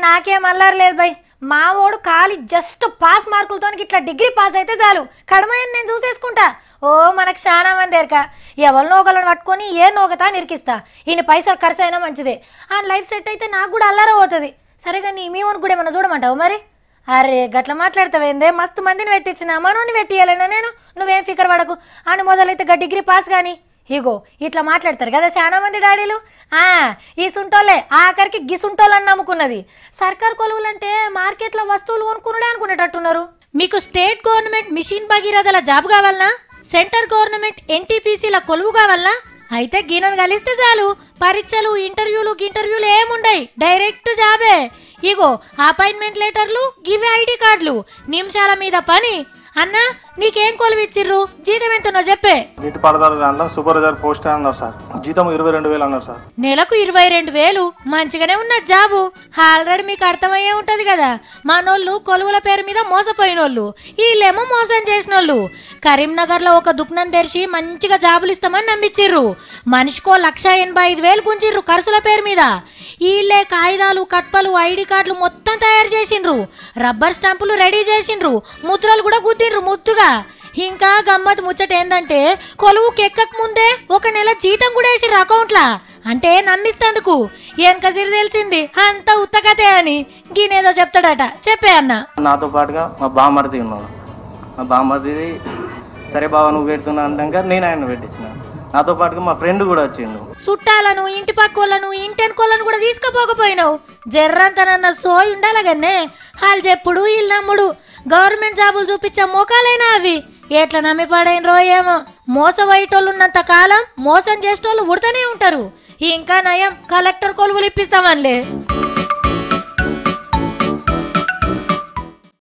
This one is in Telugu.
నాకేం అల్లరి లేదు బై. మా ఓడు ఖాళీ జస్ట్ పాస్ మార్కులతో ఇట్లా డిగ్రీ పాస్ అయితే చాలు, కడమని నేను చూసేసుకుంటా. ఓ మనకు చాలా మంది ఎరక, ఎవరినో ఒకళ్ళని పట్టుకొని ఏ నోగతా నిరికిస్తా. ఈయన పైసలు ఖర్చు అయినా మంచిదే, ఆ లైఫ్ సెట్ అయితే నాకు కూడా అల్లరా పోతుంది. సరేగా నీ మీ ఓన్ కూడా ఏమన్నా చూడమంటావు మరి? అరే గట్ల మాట్లాడతావేందే, మస్తు మందిని పెట్టించిన మనోని పెట్టియాలన్నా నేను, నువ్వేం ఫికర్ పడకు అని. మొదలైతే డిగ్రీ పాస్ కానీ ఇగో ఇట్లా మాట్లాడతారు కదా చాలా మంది డాడీలు. ఈ సుంటోళ్ళే ఆఖరికి గిసుంటోళ్ళని నమ్ముకున్నది. సర్కార్ కొలువులంటే మార్కెట్లో వస్తువులు కొనుక్కునే అనుకునేటట్టున్నారు. మీకు స్టేట్ గవర్నమెంట్ మిషన్ భగీరథల జాబ్ కావాలనా, సెంటర్ గవర్నమెంట్ ఎన్టీపీసీల కొలువు కావాలనా, అయితే గినను కలిస్తే చాలు. పరీక్షలు ఇంటర్వ్యూలు ఏముండయి, డైరెక్ట్ జాబే. ఇగో అపాయింట్మెంట్ లెటర్లు, గివే ఐడి కార్డులు, నిమిషాల మీద పని. అన్నా నీకేం కొలువు ఇచ్చిర్రు, జీతం ఎంతనో చెప్పే. నీటిపారుదల దాంట్లో సూపర్వైజర్ పోస్ట్ అన్నారు సార్, జీతం 22,000 అన్నారు సార్. నెలకు 22,000 మంచిగానే ఉన్న జాబు. ఆల్రెడీ మీకు అర్థమయ్యే ఉంటది కదా, మనోళ్ళు కొలువుల పేరు మీద మోసపోయినోళ్ళు, వీళ్ళేమో మోసం చేసినోళ్ళు. కరీంనగర్ లో ఒక దుకాణం తెరిచి మంచిగా జాబులు ఇస్తామని నమ్మిచ్చిర్రు. మనిషికో 1,85,000 గుంజిర్రు ఖర్చుల పేరు మీద. వీళ్ళే కాగితాలు, కట్పలు, ఐడి కార్డులు మొత్తం తయారు చేసిండ్రు, రబ్బర్ స్టాంపులు రెడీ చేసిండ్రు, ముద్రలు కూడా గుద్దిండ్రు ముద్దుగా. ఇంకా గమ్మత్ ముచ్చట ఏందంటే కొలువుకి ఎక్కక ముందే 1 నెల జీతం కూడా వేసిర్రు అకౌంట్లా. అంటే నమ్మిస్తందుకు. వెనక సిరి తెలిసింది అంత ఉత్తకతే అని. గీనేదో చెప్తాడట, చెప్పే అన్న. నాతో పాటుగా మా బామ్మర్ది ఉన్నాడు. మా బామ్మర్ది సరే బావ నువ్వు పెడుతున్నా అంటాక నేను ఆయన పెట్టించిన. నాతో పాటుగా మా ఫ్రెండ్ కూడా వచ్చిండు. చుట్టాలను, ఇంటి పక్కోళ్ళను, ఇంటెనుకోళ్ళను కూడా తీసుకుపోకపోయినావు. జర్రంతనన్న సోయి ఉండాలగన్నే. వాళ్ళు చెప్పుడు వీళ్ళు నమ్ముడు. గవర్నమెంట్ జాబులు చూపించే మోకాలైనా అవి ఎట్లా నమ్మి పడైనరో ఏమో. మోసపోయేటోళ్ళున్నంత కాలం మోసం చేసేటోళ్ళు ఉడతనే ఉంటారు. ఇంకా నయం కలెక్టర్ కొలువులు ఇప్పిస్తామనిలే.